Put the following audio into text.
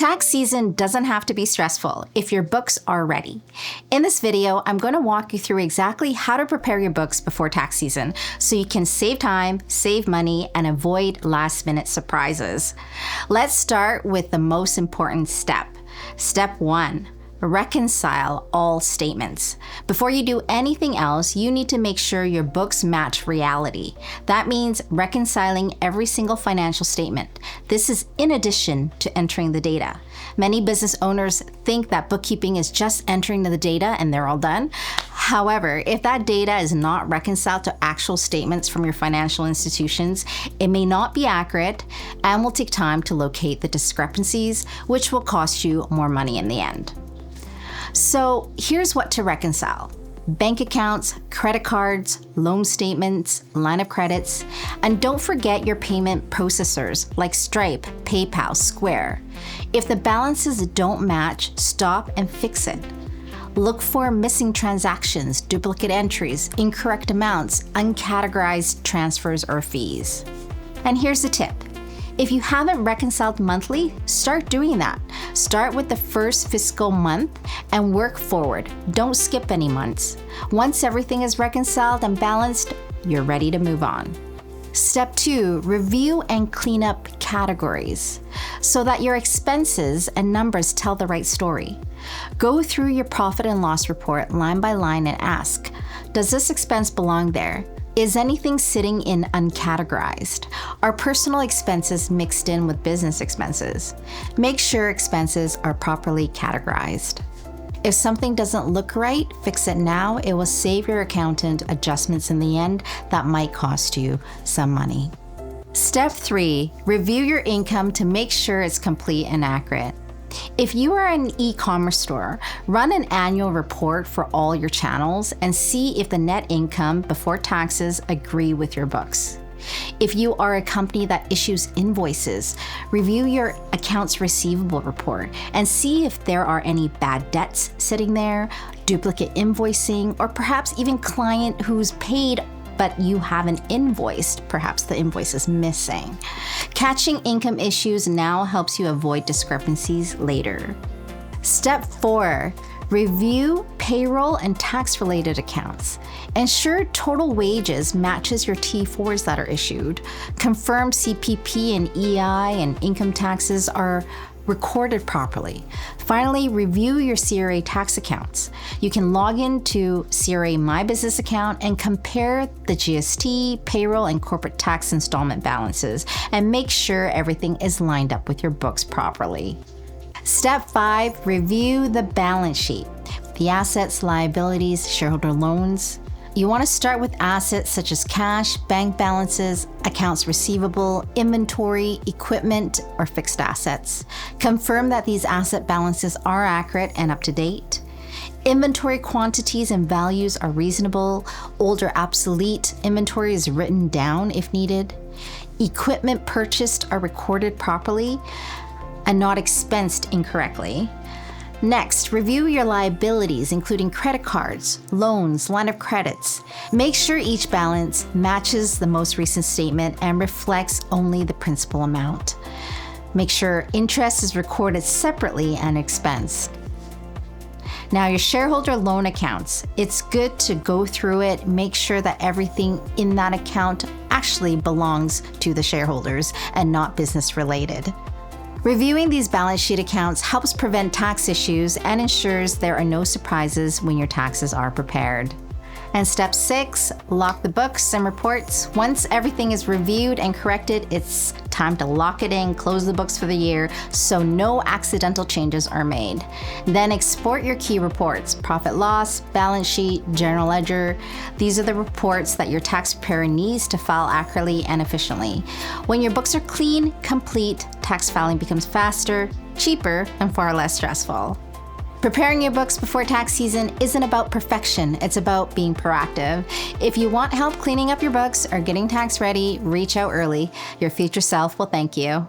Tax season doesn't have to be stressful if your books are ready. In this video, I'm going to walk you through exactly how to prepare your books before tax season so you can save time, save money, and avoid last-minute surprises. Let's start with the most important step. Step 1. Reconcile all statements. Before you do anything else, you need to make sure your books match reality. That means reconciling every single financial statement. This is in addition to entering the data. Many business owners think that bookkeeping is just entering the data and they're all done. However, if that data is not reconciled to actual statements from your financial institutions, it may not be accurate and will take time to locate the discrepancies, which will cost you more money in the end. So here's what to reconcile: bank accounts, credit cards, loan statements, line of credits, and don't forget your payment processors like Stripe, PayPal, Square. If the balances don't match, stop and fix it. Look for missing transactions, duplicate entries, incorrect amounts, uncategorized transfers or fees. And here's the tip. If you haven't reconciled monthly, start doing that. Start with the first fiscal month and work forward. Don't skip any months. Once everything is reconciled and balanced, you're ready to move on. Step 2, review and clean up categories so that your expenses and numbers tell the right story. Go through your profit and loss report line by line and ask, does this expense belong there? Is anything sitting in uncategorized? Are personal expenses mixed in with business expenses? Make sure expenses are properly categorized. If something doesn't look right, fix it now. It will save your accountant adjustments in the end that might cost you some money. Step 3, review your income to make sure it's complete and accurate. If you are an e-commerce store, run an annual report for all your channels and see if the net income before taxes agree with your books. If you are a company that issues invoices, review your accounts receivable report and see if there are any bad debts sitting there, duplicate invoicing, or perhaps even client who's paid but you haven't invoiced. Perhaps the invoice is missing. Catching income issues now helps you avoid discrepancies later. Step 4, review payroll and tax-related accounts. Ensure total wages matches your T4s that are issued. Confirm CPP and EI and income taxes are recorded properly. Finally, review your CRA tax accounts. You can log into CRA My Business account and compare the GST, payroll, and corporate tax installment balances and make sure everything is lined up with your books properly. Step 5, review the balance sheet. The assets, liabilities, shareholder loans. You want to start with assets such as cash, bank balances, accounts receivable, inventory, equipment, or fixed assets. Confirm that these asset balances are accurate and up to date. Inventory quantities and values are reasonable. Old or obsolete inventory is written down if needed. Equipment purchased are recorded properly and not expensed incorrectly. Next, review your liabilities, including credit cards, loans, line of credits. Make sure each balance matches the most recent statement and reflects only the principal amount. Make sure interest is recorded separately and expensed. Now, your shareholder loan accounts. It's good to go through it, make sure that everything in that account actually belongs to the shareholders and not business related. Reviewing these balance sheet accounts helps prevent tax issues and ensures there are no surprises when your taxes are prepared. And step 6, lock the books and reports. Once everything is reviewed and corrected, it's time to lock it in, close the books for the year so no accidental changes are made. Then export your key reports: profit loss, balance sheet, general ledger. These are the reports that your tax preparer needs to file accurately and efficiently. When your books are clean, complete, tax filing becomes faster, cheaper, and far less stressful. Preparing your books before tax season isn't about perfection, it's about being proactive. If you want help cleaning up your books or getting tax ready, reach out early. Your future self will thank you.